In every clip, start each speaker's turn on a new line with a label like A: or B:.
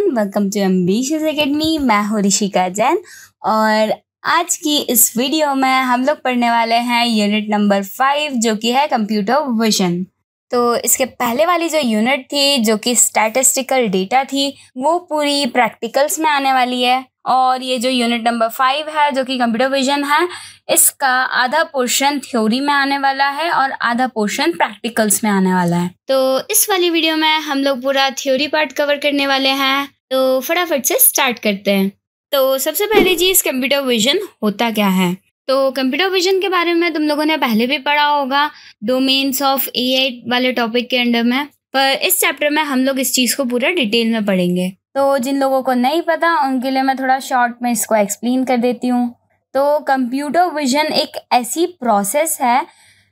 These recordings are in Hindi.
A: Everyone, welcome to Ambitious Academy. मैं हूँ ऋषिका जैन और आज की इस वीडियो में हम लोग पढ़ने वाले हैं यूनिट नंबर 5 जो कि है कंप्यूटर विजन। तो इसके पहले वाली जो यूनिट थी जो कि स्टैटिस्टिकल डेटा थी वो पूरी प्रैक्टिकल्स में आने वाली है, और ये जो यूनिट नंबर 5 है जो कि कंप्यूटर विजन है इसका आधा पोर्शन थ्योरी में आने वाला है और आधा पोर्शन प्रैक्टिकल्स में आने वाला है। तो इस वाली वीडियो में हम लोग पूरा थ्योरी पार्ट कवर करने वाले हैं, तो फटाफट से स्टार्ट करते हैं। तो सबसे पहली चीज कंप्यूटर विजन होता क्या है। तो कंप्यूटर विजन के बारे में तुम लोगों ने पहले भी पढ़ा होगा डोमेन्स ऑफ एआई वाले टॉपिक के अंडर में, पर इस चैप्टर में हम लोग इस चीज को पूरा डिटेल में पढ़ेंगे। तो जिन लोगों को नहीं पता उनके लिए मैं थोड़ा शॉर्ट में इसको एक्सप्लेन कर देती हूँ। तो कंप्यूटर विजन एक ऐसी प्रोसेस है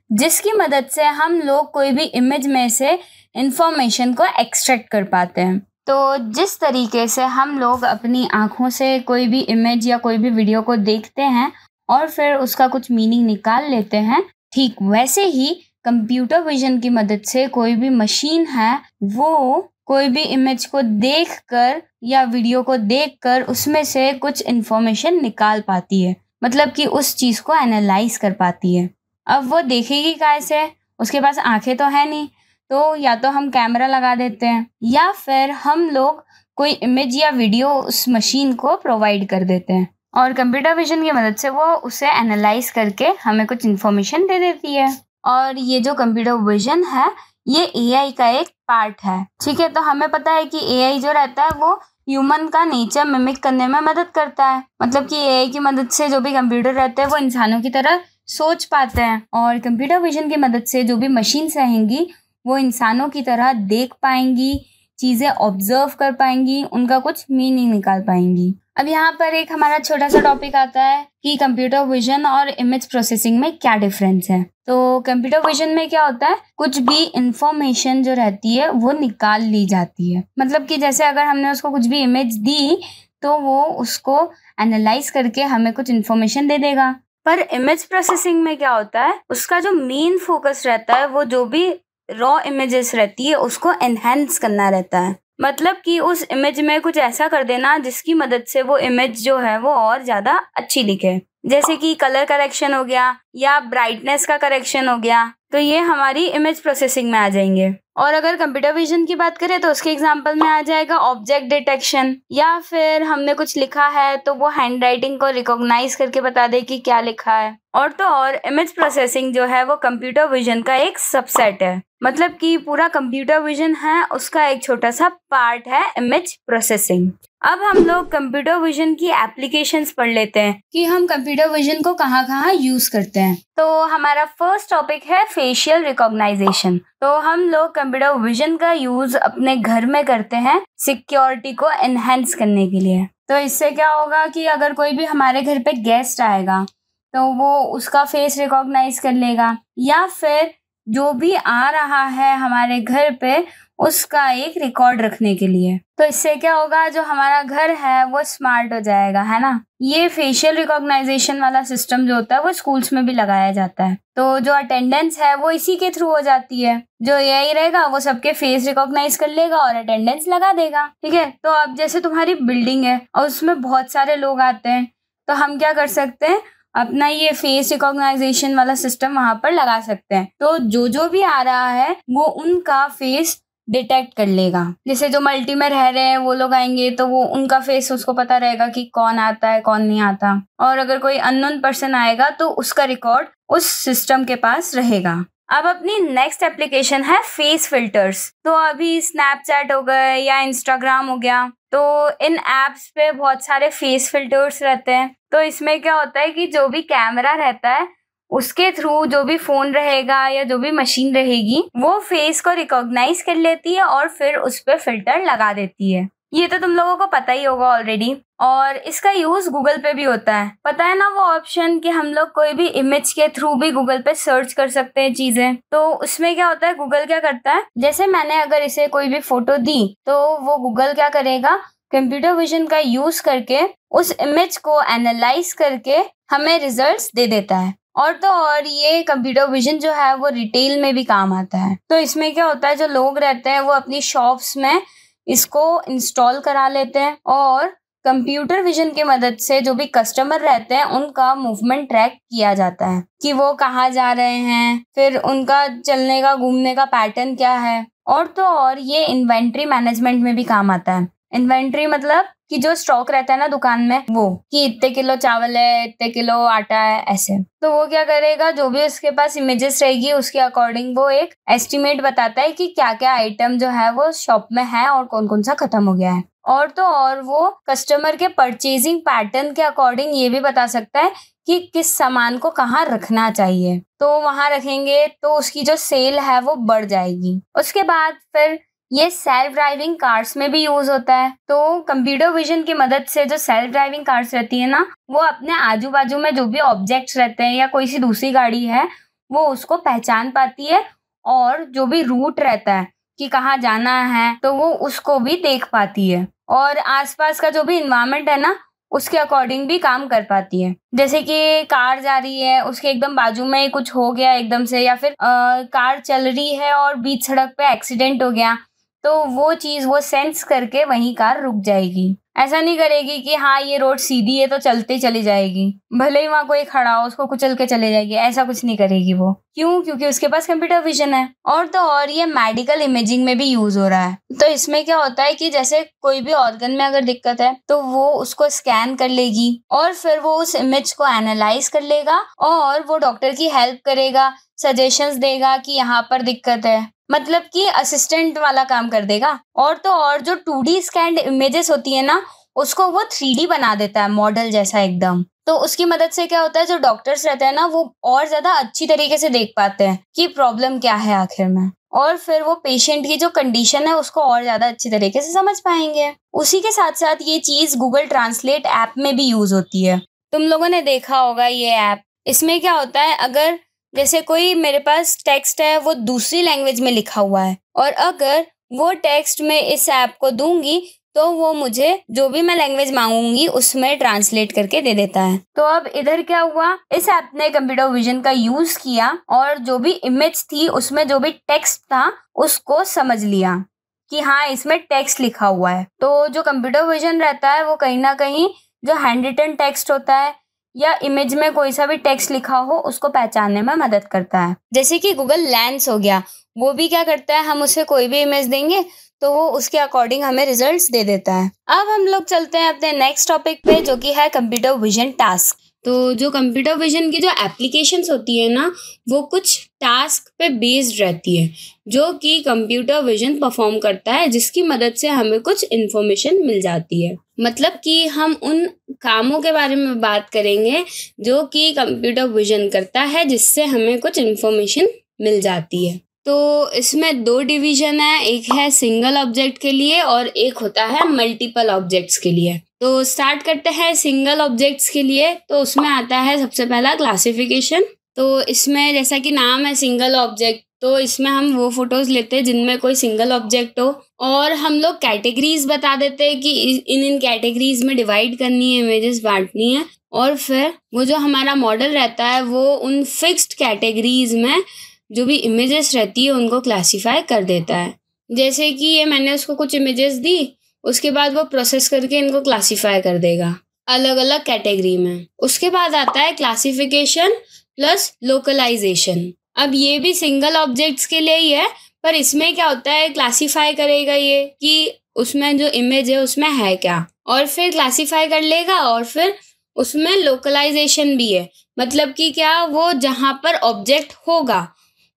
A: जिसकी मदद से हम लोग कोई भी इमेज में से इंफॉर्मेशन को एक्सट्रैक्ट कर पाते हैं। तो जिस तरीके से हम लोग अपनी आँखों से कोई भी इमेज या कोई भी वीडियो को देखते हैं और फिर उसका कुछ मीनिंग निकाल लेते हैं, ठीक वैसे ही कंप्यूटर विजन की मदद से कोई भी मशीन है वो कोई भी इमेज को देखकर या वीडियो को देखकर उसमें से कुछ इन्फॉर्मेशन निकाल पाती है, मतलब कि उस चीज को एनालाइज कर पाती है। अब वो देखेगी कैसे, उसके पास आंखें तो है नहीं, तो या तो हम कैमरा लगा देते हैं या फिर हम लोग कोई इमेज या वीडियो उस मशीन को प्रोवाइड कर देते हैं और कंप्यूटर विजन की मदद से वो उसे एनालाइज करके हमें कुछ इन्फॉर्मेशन दे देती है। और ये जो कंप्यूटर विजन है ये एआई का एक पार्ट है, ठीक है। तो हमें पता है कि एआई जो रहता है वो ह्यूमन का नेचर मिमिक करने में मदद करता है, मतलब कि एआई की मदद से जो भी कंप्यूटर रहते हैं वो इंसानों की तरह सोच पाते हैं, और कंप्यूटर विजन की मदद से जो भी मशीन्स रहेंगी वो इंसानों की तरह देख पाएंगी, चीज़ें ऑब्जर्व कर पाएंगी, उनका कुछ मीनिंग निकाल पाएंगी। अब यहाँ पर एक हमारा छोटा सा टॉपिक आता है कि कंप्यूटर विजन और इमेज प्रोसेसिंग में क्या डिफरेंस है। तो कंप्यूटर विजन में क्या होता है, कुछ भी इंफॉर्मेशन जो रहती है वो निकाल ली जाती है, मतलब कि जैसे अगर हमने उसको कुछ भी इमेज दी तो वो उसको एनालाइज करके हमें कुछ इन्फॉर्मेशन दे देगा। पर इमेज प्रोसेसिंग में क्या होता है, उसका जो मेन फोकस रहता है वो जो भी रॉ इमेजेस रहती है उसको एनहेंस करना रहता है, मतलब कि उस इमेज में कुछ ऐसा कर देना जिसकी मदद से वो इमेज जो है वो और ज़्यादा अच्छी दिखे, जैसे कि कलर करेक्शन हो गया या ब्राइटनेस का करेक्शन हो गया, तो ये हमारी इमेज प्रोसेसिंग में आ जाएंगे। और अगर कंप्यूटर विजन की बात करें तो उसके एग्जांपल में आ जाएगा ऑब्जेक्ट डिटेक्शन, या फिर हमने कुछ लिखा है तो वो हैंड राइटिंग को रिकॉग्नाइज करके बता दे कि क्या लिखा है। और तो और इमेज प्रोसेसिंग जो है वो कंप्यूटर विजन का एक सबसेट है, मतलब कि पूरा कंप्यूटर विजन है उसका एक छोटा सा पार्ट है इमेज प्रोसेसिंग। अब हम लोग कंप्यूटर विजन की एप्लीकेशंस पढ़ लेते हैं कि हम कंप्यूटर विजन को कहाँ कहाँ यूज करते हैं। तो हमारा फर्स्ट टॉपिक है फेशियल रिकॉग्नाइजेशन। तो हम लोग कंप्यूटर विजन का यूज अपने घर में करते हैं सिक्योरिटी को एनहेंस करने के लिए। तो इससे क्या होगा कि अगर कोई भी हमारे घर पे गेस्ट आएगा तो वो उसका फेस रिकॉग्नाइज कर लेगा, या फिर जो भी आ रहा है हमारे घर पे उसका एक रिकॉर्ड रखने के लिए। तो इससे क्या होगा, जो हमारा घर है वो स्मार्ट हो जाएगा, है ना। ये फेशियल रिकॉग्नाइजेशन वाला सिस्टम जो होता है वो स्कूल्स में भी लगाया जाता है। तो जो अटेंडेंस है वो इसी के थ्रू हो जाती है, जो एआई रहेगा वो सबके फेस रिकॉग्नाइज कर लेगा और अटेंडेंस लगा देगा, ठीक है। तो अब जैसे तुम्हारी बिल्डिंग है और उसमें बहुत सारे लोग आते हैं तो हम क्या कर सकते हैं, अपना ये फेस रिकॉग्नाइजेशन वाला सिस्टम वहां पर लगा सकते हैं। तो जो भी आ रहा है वो उनका फेस डिटेक्ट कर लेगा। जैसे जो मल्टी में रह रहे हैं वो लोग आएंगे तो वो उनका फेस उसको पता रहेगा कि कौन आता है कौन नहीं आता, और अगर कोई अननोन पर्सन आएगा तो उसका रिकॉर्ड उस सिस्टम के पास रहेगा। अब अपनी नेक्स्ट एप्लीकेशन है फेस फिल्टर्स। तो अभी स्नैपचैट हो गए या इंस्टाग्राम हो गया, तो इन एप्स पे बहुत सारे फेस फिल्टर्स रहते हैं। तो इसमें क्या होता है कि जो भी कैमरा रहता है उसके थ्रू जो भी फोन रहेगा या जो भी मशीन रहेगी वो फेस को रिकॉग्नाइज कर लेती है और फिर उस पर फिल्टर लगा देती है। ये तो तुम लोगों को पता ही होगा ऑलरेडी। और इसका यूज गूगल पे भी होता है, पता है ना वो ऑप्शन कि हम लोग कोई भी इमेज के थ्रू भी गूगल पे सर्च कर सकते हैं चीजें। तो उसमें क्या होता है, गूगल क्या करता है, जैसे मैंने अगर इसे कोई भी फोटो दी तो वो गूगल क्या करेगा, कंप्यूटर विजन का यूज करके उस इमेज को एनालाइज करके हमें रिजल्ट्स दे देता है। और तो और ये कंप्यूटर विजन जो है वो रिटेल में भी काम आता है। तो इसमें क्या होता है, जो लोग रहते हैं वो अपनी शॉप्स में इसको इंस्टॉल करा लेते हैं और कंप्यूटर विजन की मदद से जो भी कस्टमर रहते हैं उनका मूवमेंट ट्रैक किया जाता है कि वो कहाँ जा रहे हैं, फिर उनका चलने का घूमने का पैटर्न क्या है। और तो और ये इन्वेंट्री मैनेजमेंट में भी काम आता है। इन्वेंट्री मतलब कि जो स्टॉक रहता है ना दुकान में, वो कि इतने किलो चावल है, इतने किलो आटा है, ऐसे। तो वो क्या करेगा, जो भी उसके पास इमेजेस रहेगी उसके अकॉर्डिंग वो एक एस्टिमेट बताता है कि क्या क्या आइटम जो है वो शॉप में है और कौन कौन सा खत्म हो गया है। और तो और वो कस्टमर के परचेजिंग पैटर्न के अकॉर्डिंग ये भी बता सकता है कि किस सामान को कहाँ रखना चाहिए। तो वहां रखेंगे तो उसकी जो सेल है वो बढ़ जाएगी। उसके बाद फिर ये सेल्फ ड्राइविंग कार्स में भी यूज होता है। तो कंप्यूटर विजन की मदद से जो सेल्फ ड्राइविंग कार्स रहती है ना, वो अपने आजू बाजू में जो भी ऑब्जेक्ट्स रहते हैं या कोई सी दूसरी गाड़ी है वो उसको पहचान पाती है और जो भी रूट रहता है कि कहाँ जाना है तो वो उसको भी देख पाती है और आसपास का जो भी इन्वायरमेंट है ना उसके अकॉर्डिंग भी काम कर पाती है। जैसे कि कार जा रही है, उसके एकदम बाजू में कुछ हो गया एकदम से, या फिर कार चल रही है और बीच सड़क पे एक्सीडेंट हो गया, तो वो चीज वो सेंस करके वहीं कार रुक जाएगी। ऐसा नहीं करेगी कि हाँ ये रोड सीधी है तो चलते चली जाएगी, भले ही वहां कोई खड़ा हो उसको कुचल के चले जाएगी, ऐसा कुछ नहीं करेगी वो। क्यों? क्योंकि उसके पास कंप्यूटर विजन है। और तो और ये मेडिकल इमेजिंग में भी यूज हो रहा है। तो इसमें क्या होता है कि जैसे कोई भी ऑर्गन में अगर दिक्कत है तो वो उसको स्कैन कर लेगी और फिर वो उस इमेज को एनालाइज कर लेगा और वो डॉक्टर की हेल्प करेगा, सजेशंस देगा कि यहाँ पर दिक्कत है, मतलब कि असिस्टेंट वाला काम कर देगा। और तो और जो 2D स्कैन्ड इमेजेस होती है ना उसको वो 3D बना देता है, मॉडल जैसा एकदम। तो उसकी मदद से क्या होता है, जो डॉक्टर्स रहते हैं ना वो और ज्यादा अच्छी तरीके से देख पाते हैं कि प्रॉब्लम क्या है आखिर में, और फिर वो पेशेंट की जो कंडीशन है उसको और ज्यादा अच्छी तरीके से समझ पाएंगे। उसी के साथ साथ ये चीज गूगल ट्रांसलेट ऐप में भी यूज होती है। तुम लोगों ने देखा होगा ये ऐप। इसमें क्या होता है, अगर जैसे कोई मेरे पास टेक्स्ट है वो दूसरी लैंग्वेज में लिखा हुआ है और अगर वो टेक्स्ट मैं इस ऐप को दूंगी तो वो मुझे जो भी मैं लैंग्वेज मांगूंगी उसमें ट्रांसलेट करके दे देता है। तो अब इधर क्या हुआ, इस ऐप ने कंप्यूटर विजन का यूज किया और जो भी इमेज थी उसमें जो भी टेक्स्ट था उसको समझ लिया कि हाँ इसमें टेक्स्ट लिखा हुआ है। तो जो कंप्यूटर विजन रहता है वो कहीं ना कहीं जो हैंड रिटन टेक्स्ट होता है या इमेज में कोई सा भी टेक्स्ट लिखा हो उसको पहचानने में मदद करता है। जैसे कि गूगल लेंस हो गया, वो भी क्या करता है, हम उसे कोई भी इमेज देंगे तो वो उसके अकॉर्डिंग हमें रिजल्ट्स दे देता है। अब हम लोग चलते हैं अपने नेक्स्ट टॉपिक पे जो कि है कंप्यूटर विजन टास्क। तो जो कंप्यूटर विजन की जो एप्लीकेशंस होती है ना वो कुछ टास्क पे बेस्ड रहती है जो कि कंप्यूटर विजन परफॉर्म करता है, जिसकी मदद से हमें कुछ इन्फॉर्मेशन मिल जाती है। मतलब कि हम उन कामों के बारे में बात करेंगे जो कि कंप्यूटर विजन करता है जिससे हमें कुछ इन्फॉर्मेशन मिल जाती है। तो इसमें 2 डिवीजन है, एक है सिंगल ऑब्जेक्ट के लिए और एक होता है मल्टीपल ऑब्जेक्ट्स के लिए। तो स्टार्ट करते हैं सिंगल ऑब्जेक्ट्स के लिए। तो उसमें आता है सबसे पहला क्लासिफिकेशन। तो इसमें जैसा कि नाम है सिंगल ऑब्जेक्ट, तो इसमें हम वो फोटोज लेते हैं जिनमें कोई सिंगल ऑब्जेक्ट हो और हम लोग कैटेगरीज बता देते हैं कि इन कैटेगरीज में डिवाइड करनी है, इमेजेस बांटनी है, और फिर वो जो हमारा मॉडल रहता है वो उन फिक्स्ड कैटेगरीज में जो भी इमेजेस रहती है उनको क्लासीफाई कर देता है। जैसे कि ये मैंने उसको कुछ इमेजेस दी, उसके बाद वो प्रोसेस करके इनको क्लासीफाई कर देगा अलग अलग कैटेगरी में। उसके बाद आता है क्लासिफिकेशन प्लस लोकलाइजेशन। अब ये भी सिंगल ऑब्जेक्ट्स के लिए ही है, पर इसमें क्या होता है, क्लासीफाई करेगा ये कि उसमें जो इमेज है उसमें है क्या, और फिर क्लासीफाई कर लेगा और फिर उसमें लोकलाइजेशन भी है। मतलब कि क्या, वो जहाँ पर ऑब्जेक्ट होगा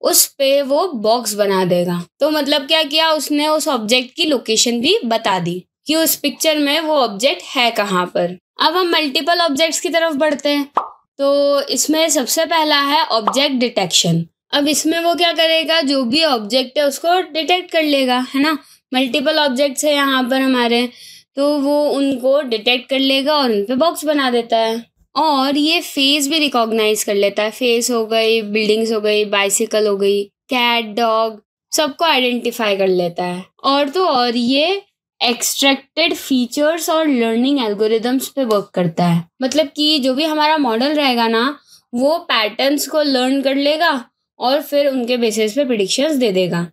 A: उस पे वो बॉक्स बना देगा। तो मतलब क्या किया उसने, उस ऑब्जेक्ट की लोकेशन भी बता दी कि उस पिक्चर में वो ऑब्जेक्ट है कहाँ पर। अब हम मल्टीपल ऑब्जेक्ट्स की तरफ बढ़ते हैं। तो इसमें सबसे पहला है ऑब्जेक्ट डिटेक्शन। अब इसमें वो क्या करेगा, जो भी ऑब्जेक्ट है उसको डिटेक्ट कर लेगा, है ना। मल्टीपल ऑब्जेक्ट्स है यहाँ पर हमारे, तो वो उनको डिटेक्ट कर लेगा और उन पे बॉक्स बना देता है। और ये फेस भी रिकॉग्नाइज कर लेता है। फेस हो गई, बिल्डिंग्स हो गई, बाइसिकल हो गई, कैट, डॉग, सबको आइडेंटिफाई कर लेता है। और तो और ये एक्सट्रैक्टेड फीचर्स और लर्निंग एल्गोरिदम्स पे वर्क करता है। मतलब कि जो भी हमारा मॉडल रहेगा ना वो पैटर्न्स को लर्न कर लेगा और फिर उनके बेसिस पे प्रेडिक्शंस दे देगा।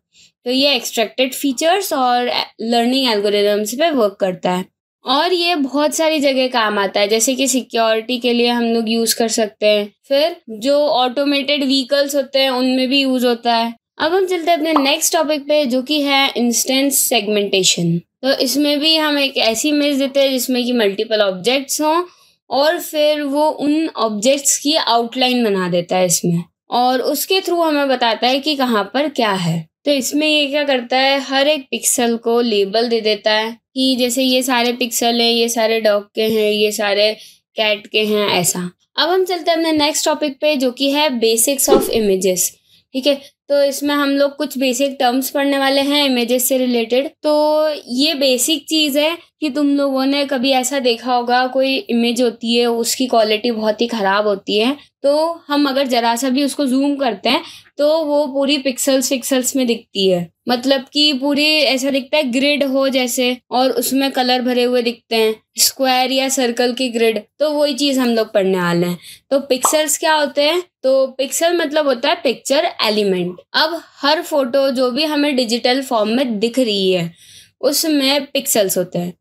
A: तो ये एक्सट्रैक्टेड फीचर्स और लर्निंग एल्गोरिदम्स पे वर्क करता है और ये बहुत सारी जगह काम आता है, जैसे कि सिक्योरिटी के लिए हम लोग यूज़ कर सकते हैं, फिर जो ऑटोमेटेड व्हीकल्स होते हैं उनमें भी यूज़ होता है। अब हम चलते हैं अपने नेक्स्ट टॉपिक पे, जो कि है इंस्टेंस सेगमेंटेशन। तो इसमें भी हम एक ऐसी इमेज देते हैं जिसमें कि मल्टीपल ऑब्जेक्ट्स हों और फिर वो उन ऑब्जेक्ट्स की आउटलाइन बना देता है इसमें, और उसके थ्रू हमें बताता है कि कहाँ पर क्या है। तो इसमें ये क्या करता है, हर एक पिक्सल को लेबल दे देता है कि जैसे ये सारे पिक्सल हैं, ये सारे डॉग के हैं, ये सारे कैट के हैं, ऐसा। अब हम चलते हैं अपने नेक्स्ट टॉपिक पे, जो कि है बेसिक्स ऑफ इमेजेस। ठीक है, तो इसमें हम लोग कुछ बेसिक टर्म्स पढ़ने वाले हैं इमेजेस से रिलेटेड। तो ये बेसिक चीज़ है कि तुम लोगों ने कभी ऐसा देखा होगा, कोई इमेज होती है उसकी क्वालिटी बहुत ही ख़राब होती है, तो हम अगर ज़रा सा भी उसको जूम करते हैं तो वो पूरी पिक्सल्स में दिखती है, मतलब कि पूरी ऐसा दिखता है ग्रिड हो जैसे, और उसमें कलर भरे हुए दिखते हैं, स्क्वायर या सर्कल की ग्रिड। तो वही चीज़ हम लोग पढ़ने वाले हैं। तो पिक्सल्स क्या होते हैं, तो पिक्सल मतलब होता है पिक्चर एलिमेंट। अब हर फोटो जो भी हमें डिजिटल फॉर्म में दिख रही है उसमें पिक्सल्स होते हैं।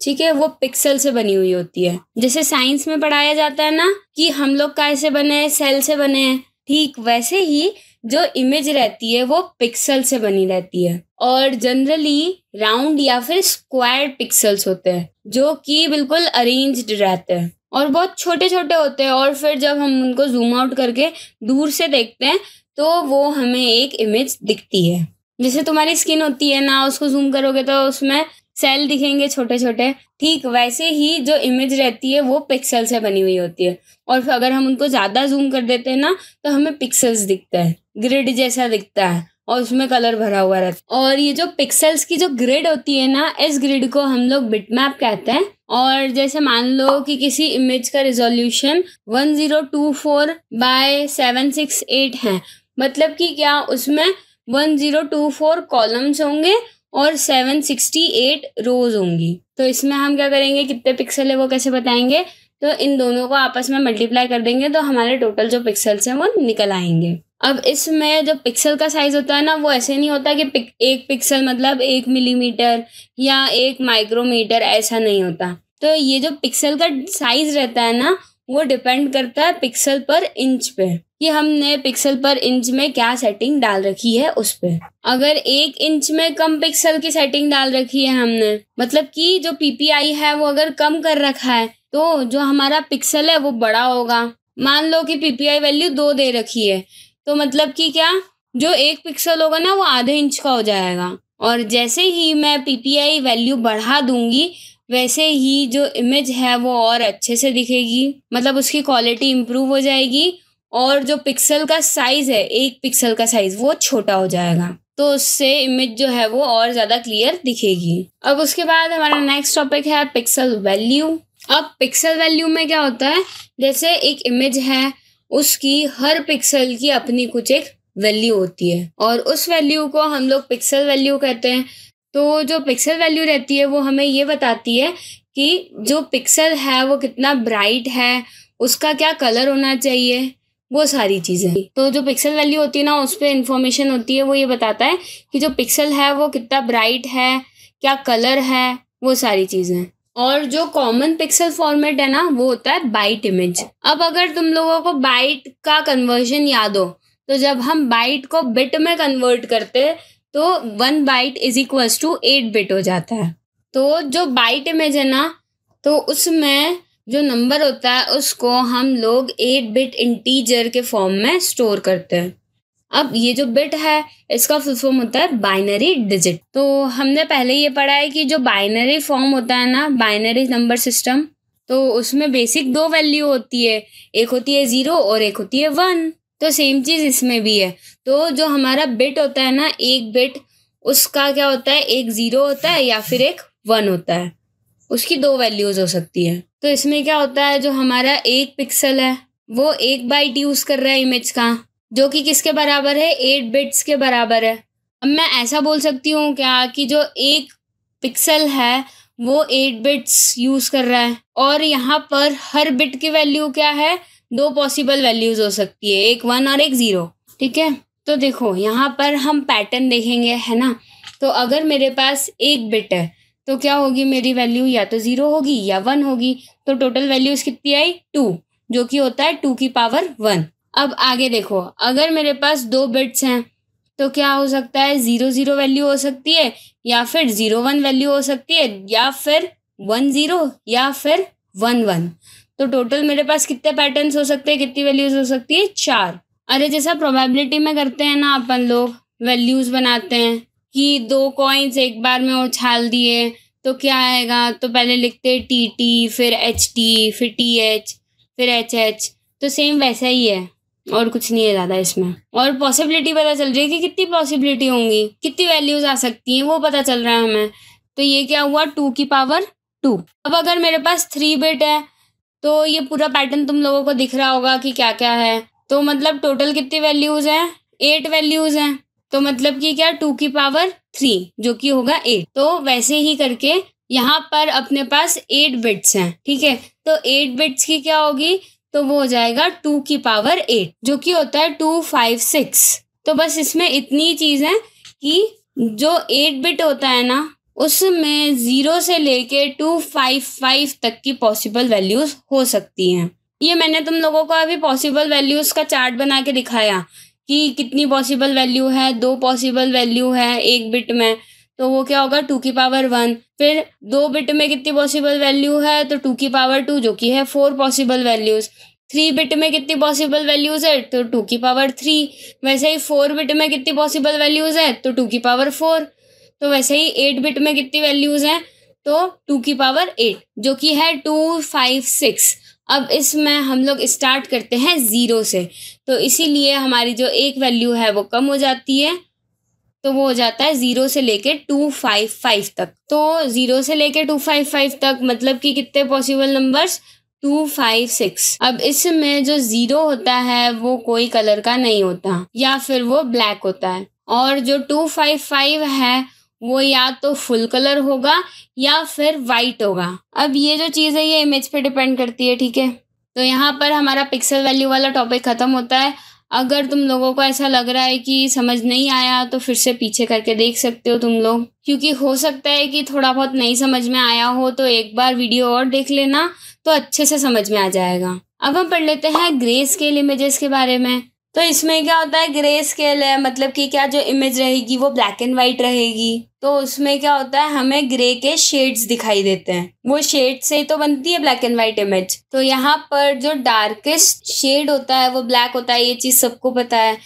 A: ठीक है, वो पिक्सल से बनी हुई होती है। जैसे साइंस में पढ़ाया जाता है ना कि हम लोग कैसे बने हैं, सेल से बने हैं, ठीक वैसे ही जो इमेज रहती है वो पिक्सल से बनी रहती है, और जनरली राउंड या फिर स्क्वायर पिक्सल्स होते हैं जो कि बिल्कुल अरेंज्ड रहते हैं और बहुत छोटे छोटे होते हैं, और फिर जब हम उनको जूम आउट करके दूर से देखते हैं तो वो हमें एक इमेज दिखती है। जैसे तुम्हारी स्किन होती है ना, उसको जूम करोगे तो उसमें सेल दिखेंगे छोटे छोटे, ठीक वैसे ही जो इमेज रहती है वो पिक्सल से बनी हुई होती है, और फिर अगर हम उनको ज़्यादा जूम कर देते हैं ना तो हमें पिक्सल्स दिखता है, ग्रिड जैसा दिखता है, और उसमें कलर भरा हुआ रहता है। और ये जो पिक्सल्स की जो ग्रिड होती है ना, इस ग्रिड को हम लोग बिटमैप कहते हैं। और जैसे मान लो कि किसी इमेज का रिजोल्यूशन 1024 बाय 768 है, मतलब कि क्या उसमें 1024 कॉलम्स होंगे और 768 रोज होंगी। तो इसमें हम क्या करेंगे, कितने पिक्सल है वो कैसे बताएंगे, तो इन दोनों को आपस में मल्टीप्लाई कर देंगे तो हमारे टोटल जो पिक्सल्स हैं वो निकल आएंगे। अब इसमें जो पिक्सल का साइज होता है ना, वो ऐसे नहीं होता कि एक पिक्सल मतलब 1 मिलीमीटर या 1 माइक्रोमीटर, ऐसा नहीं होता। तो ये जो पिक्सल का साइज रहता है ना, वो डिपेंड करता है पिक्सल पर इंच पे, कि हमने पिक्सल पर इंच में क्या सेटिंग डाल रखी है उस पे। अगर 1 इंच में कम पिक्सल की सेटिंग डाल रखी है हमने, मतलब कि जो PPI है वो अगर कम कर रखा है, तो जो हमारा पिक्सल है वो बड़ा होगा। मान लो कि PPI वैल्यू 2 दे रखी है, तो मतलब कि क्या, जो 1 पिक्सल होगा ना वो आधे इंच का हो जाएगा। और जैसे ही मैं PPI वैल्यू बढ़ा दूंगी वैसे ही जो इमेज है वो और अच्छे से दिखेगी, मतलब उसकी क्वालिटी इम्प्रूव हो जाएगी, और जो पिक्सल का साइज है, 1 पिक्सल का साइज, वो छोटा हो जाएगा, तो उससे इमेज जो है वो और ज़्यादा क्लियर दिखेगी। अब उसके बाद हमारा नेक्स्ट टॉपिक है पिक्सल वैल्यू। अब पिक्सल वैल्यू में क्या होता है, जैसे एक इमेज है, उसकी हर पिक्सल की अपनी कुछ एक वैल्यू होती है, और उस वैल्यू को हम लोग पिक्सल वैल्यू कहते हैं। तो जो पिक्सल वैल्यू रहती है वो हमें ये बताती है कि जो पिक्सल है वो कितना ब्राइट है, उसका क्या कलर होना चाहिए, वो सारी चीज़ें। तो जो पिक्सल वैल्यू होती है ना, उस पर इंफॉर्मेशन होती है, वो ये बताता है कि जो पिक्सल है वो कितना ब्राइट है, क्या कलर है, वो सारी चीज़ें। और जो कॉमन पिक्सल फॉर्मेट है ना, वो होता है बाइट इमेज। अब अगर तुम लोगों को बाइट का कन्वर्जन याद हो, तो जब हम बाइट को बिट में कन्वर्ट करते तो 1 byte is equals to 8 bit हो जाता है। तो जो बाइट इमेज है ना, तो उसमें जो नंबर होता है उसको हम लोग 8 बिट इंटीजर के फॉर्म में स्टोर करते हैं। अब ये जो बिट है इसका फुल फॉर्म होता है बाइनरी डिजिट। तो हमने पहले ये पढ़ा है कि जो बाइनरी फॉर्म होता है ना, बाइनरी नंबर सिस्टम, तो उसमें बेसिक 2 वैल्यू होती है, एक होती है 0 और एक होती है 1। तो सेम चीज़ इसमें भी है। तो जो हमारा बिट होता है ना, एक बिट, उसका क्या होता है, एक 0 होता है या फिर एक 1 होता है, उसकी 2 वैल्यूज़ हो सकती है। तो इसमें क्या होता है, जो हमारा 1 पिक्सल है वो 1 बाइट यूज़ कर रहा है इमेज का, जो कि किसके बराबर है, 8 बिट्स के बराबर है। अब मैं ऐसा बोल सकती हूँ क्या कि जो 1 पिक्सल है वो 8 बिट्स यूज़ कर रहा है, और यहाँ पर हर बिट की वैल्यू क्या है, 2 पॉसिबल वैल्यूज़ हो सकती है, एक 1 और एक 0। ठीक है, तो देखो यहाँ पर हम पैटर्न देखेंगे, है ना। तो अगर मेरे पास एक बिट है तो क्या होगी मेरी वैल्यू, या तो 0 होगी या 1 होगी। तो टोटल वैल्यूज कितनी आई, 2, जो कि होता है 2 की पावर 1। अब आगे देखो, अगर मेरे पास 2 बिट्स हैं तो क्या हो सकता है, 0 0 वैल्यू हो सकती है, या फिर 0 1 वैल्यू हो सकती है, या फिर 1 0, या फिर 1 1। तो टोटल मेरे पास कितने पैटर्न्स हो सकते हैं, कितनी वैल्यूज हो सकती है, 4। अरे जैसा प्रोबेबिलिटी में करते हैं ना अपन लोग, वैल्यूज बनाते हैं कि 2 कॉइन्स एक बार में उछाल दिए तो क्या आएगा, तो पहले लिखते हैं TT, फिर HT, फिर TH, फिर HH। तो सेम वैसा ही है और कुछ नहीं है ज़्यादा इसमें। और पॉसिबिलिटी पता चल रही है कि कितनी पॉसिबिलिटी होंगी, कितनी वैल्यूज आ सकती हैं, वो पता चल रहा है हमें। तो ये क्या हुआ, 2 की पावर 2। अब अगर मेरे पास 3 बिट है तो ये पूरा पैटर्न तुम लोगों को दिख रहा होगा कि क्या क्या है। तो मतलब टोटल कितनी वैल्यूज हैं, 8 वैल्यूज हैं। तो मतलब कि क्या, 2 की पावर 3, जो कि होगा 8। तो वैसे ही करके यहाँ पर अपने पास 8 बिट्स हैं, ठीक है। तो 8 बिट्स की क्या होगी, तो वो हो जाएगा 2 की पावर 8, जो कि होता है 256। तो बस इसमें इतनी चीज़ है कि जो 8 बिट होता है ना, उसमें 0 से लेके 255 तक की पॉसिबल वैल्यूज हो सकती हैं। ये मैंने तुम लोगों को अभी पॉसिबल वैल्यूज का चार्ट बना के दिखाया कि कितनी पॉसिबल वैल्यू है, 2 पॉसिबल वैल्यू है एक बिट में, तो वो क्या होगा 2 की पावर 1। फिर 2 बिट में कितनी पॉसिबल वैल्यू है, तो 2 की पावर 2, जो कि है 4 पॉसिबल वैल्यूज। 3 बिट में कितनी पॉसिबल वैल्यूज है, तो 2 की पावर 3। वैसे ही 4 बिट में कितनी पॉसिबल वैल्यूज है, तो 2 की पावर 4। तो वैसे ही 8 बिट में कितनी वैल्यूज हैं, तो 2 की पावर 8, जो कि है 256। अब इसमें हम लोग स्टार्ट करते हैं 0 से, तो इसीलिए हमारी जो एक वैल्यू है वो कम हो जाती है, तो वो हो जाता है 0 से लेके 255 तक। तो 0 से लेके 255 तक मतलब कि कितने पॉसिबल नंबर्स, 256। अब इसमें जो 0 होता है वो कोई कलर का नहीं होता, या फिर वो ब्लैक होता है। और जो 255 है वो या तो फुल कलर होगा या फिर वाइट होगा। अब ये जो चीज़ है ये इमेज पे डिपेंड करती है, ठीक है। तो यहाँ पर हमारा पिक्सल वैल्यू वाला टॉपिक ख़त्म होता है। अगर तुम लोगों को ऐसा लग रहा है कि समझ नहीं आया तो फिर से पीछे करके देख सकते हो तुम लोग, क्योंकि हो सकता है कि थोड़ा बहुत नहीं समझ में आया हो, तो एक बार वीडियो और देख लेना तो अच्छे से समझ में आ जाएगा। अब हम पढ़ लेते हैं ग्रे स्केल इमेजेस के बारे में। तो इसमें क्या होता है, ग्रे स्केल है मतलब कि क्या, जो इमेज रहेगी वो ब्लैक एंड वाइट रहेगी। तो उसमें क्या होता है, हमें ग्रे के शेड्स दिखाई देते हैं, वो शेड से ही तो बनती है ब्लैक एंड वाइट इमेज। तो यहाँ पर जो डार्केस्ट शेड होता है वो ब्लैक होता है, ये चीज़ सबको पता है।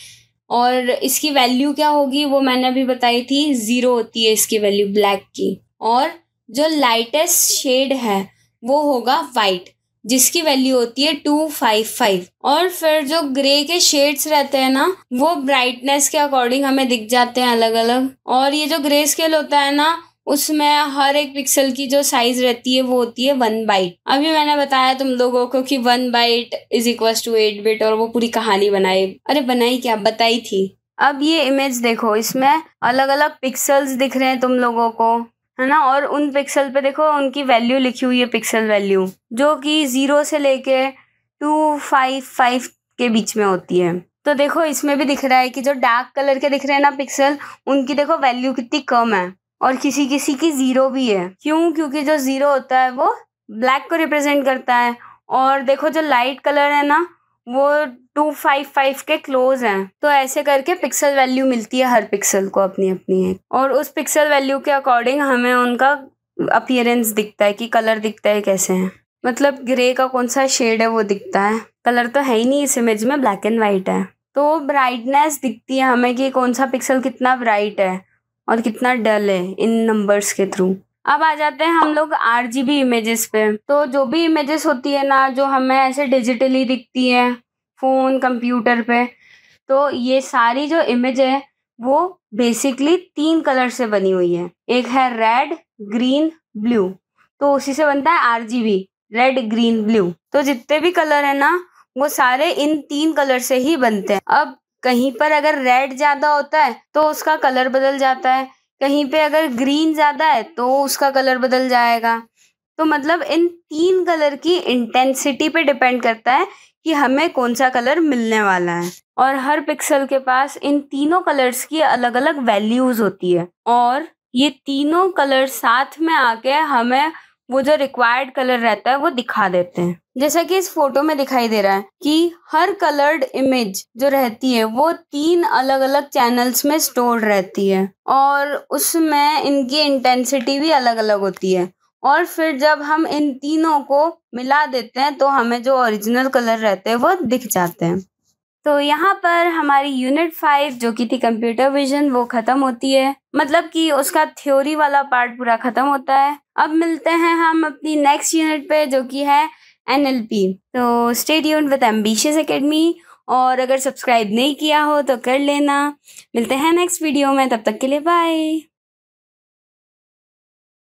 A: और इसकी वैल्यू क्या होगी वो मैंने अभी बताई थी, 0 होती है इसकी वैल्यू ब्लैक की। और जो लाइटेस्ट शेड है वो होगा वाइट, जिसकी वैल्यू होती है 255। और फिर जो ग्रे के शेड्स रहते हैं ना, वो ब्राइटनेस के अकॉर्डिंग हमें दिख जाते हैं अलग अलग। और ये जो ग्रे स्केल होता है ना, उसमें हर एक पिक्सल की जो साइज रहती है वो होती है 1 बाइट। अभी मैंने बताया तुम लोगों को कि 1 byte is equal to 8 bit, और वो पूरी कहानी बनाई, अरे बनाई क्या, बताई थी। अब ये इमेज देखो, इसमें अलग अलग पिक्सल्स दिख रहे हैं तुम लोगों को, है ना। और उन पिक्सल पे देखो उनकी वैल्यू लिखी हुई है, पिक्सल वैल्यू, जो कि 0 से लेके 255 के बीच में होती है। तो देखो इसमें भी दिख रहा है कि जो डार्क कलर के दिख रहे हैं ना पिक्सल, उनकी देखो वैल्यू कितनी कम है, और किसी किसी की 0 भी है। क्यों, क्योंकि जो 0 होता है वो ब्लैक को रिप्रेजेंट करता है। और देखो जो लाइट कलर है ना, वो 255 के क्लोज हैं। तो ऐसे करके पिक्सल वैल्यू मिलती है हर पिक्सल को अपनी अपनी है, और उस पिक्सल वैल्यू के अकॉर्डिंग हमें उनका अपीयरेंस दिखता है कि कलर दिखता है कैसे है। मतलब ग्रे का कौन सा शेड है वो दिखता है, कलर तो है ही नहीं इस इमेज में, ब्लैक एंड वाइट है। तो ब्राइटनेस दिखती है हमें कि कौन सा पिक्सल कितना ब्राइट है और कितना डल है इन नंबर्स के थ्रू। अब आ जाते हैं हम लोग RGB इमेजेस पे। तो जो भी इमेजेस होती है ना, जो हमें ऐसे डिजिटली दिखती है फ़ोन कंप्यूटर पे, तो ये सारी जो इमेज है वो बेसिकली 3 कलर से बनी हुई है। एक है रेड, ग्रीन, ब्लू, तो उसी से बनता है RGB, रेड ग्रीन ब्लू। तो जितने भी कलर है ना वो सारे इन 3 कलर से ही बनते हैं। अब कहीं पर अगर रेड ज़्यादा होता है तो उसका कलर बदल जाता है, कहीं पे अगर ग्रीन ज़्यादा है तो उसका कलर बदल जाएगा, तो मतलब इन 3 कलर की इंटेंसिटी पे डिपेंड करता है कि हमें कौन सा कलर मिलने वाला है। और हर पिक्सल के पास इन तीनों कलर्स की अलग अलग वैल्यूज होती है और ये तीनों कलर साथ में आके हमें वो जो रिक्वायर्ड कलर रहता है वो दिखा देते हैं। जैसा कि इस फोटो में दिखाई दे रहा है कि हर कलर्ड इमेज जो रहती है वो 3 अलग अलग चैनल्स में स्टोर रहती है और उसमें इनकी इंटेंसिटी भी अलग अलग होती है। और फिर जब हम इन तीनों को मिला देते हैं तो हमें जो ओरिजिनल कलर रहते हैं वो दिख जाते हैं। तो यहाँ पर हमारी यूनिट 5 जो कि थी कंप्यूटर विजन वो खत्म होती है, मतलब कि उसका थ्योरी वाला पार्ट पूरा खत्म होता है। अब मिलते हैं हम अपनी नेक्स्ट यूनिट पे जो कि है NLP। तो stay tuned with ambitious academy और अगर सब्सक्राइब नहीं किया हो तो कर लेना। मिलते हैं नेक्स्ट वीडियो में, तब तक के लिए बाय।